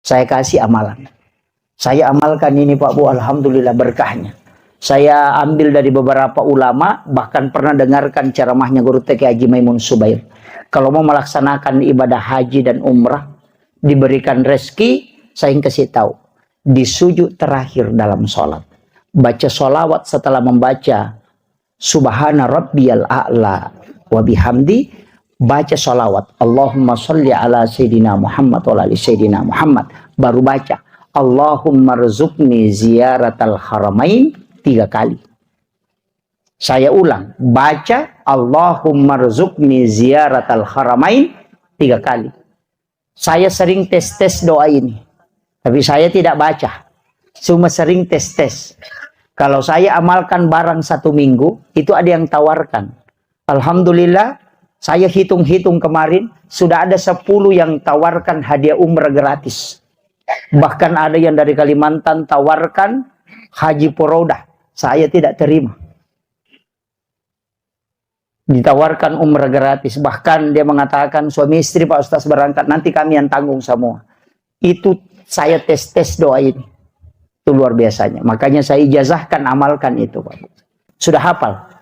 Saya kasih amalan. Saya amalkan ini Pak Bu, alhamdulillah berkahnya. Saya ambil dari beberapa ulama, bahkan pernah dengarkan ceramahnya Guru TK Haji Maimun Subair. Kalau mau melaksanakan ibadah haji dan umrah, diberikan rezeki, saya kasih tahu. Di sujud terakhir dalam sholat. Baca sholawat setelah membaca Subhana Rabbiyal A'la wa bihamdi, baca sholawat Allahumma sholli ala Sayyidina Muhammad wa ala Sayyidina Muhammad. Baru baca Allahumma rzuqni ziyaratal haramain 3 kali. Saya ulang, baca Allahumma rzuqni ziyaratal haramain 3 kali. Saya sering tes doa ini, tapi saya tidak baca, cuma sering tes. Kalau saya amalkan barang 1 minggu, itu ada yang tawarkan. Alhamdulillah, saya hitung-hitung kemarin, sudah ada 10 yang tawarkan hadiah umrah gratis. Bahkan ada yang dari Kalimantan tawarkan haji porodah. Saya tidak terima. Ditawarkan umrah gratis. Bahkan dia mengatakan, suami istri Pak Ustaz berangkat, nanti kami yang tanggung semua. Itu saya tes doa ini. Itu luar biasanya. Makanya saya ijazahkan amalkan itu Pak. Sudah hafal.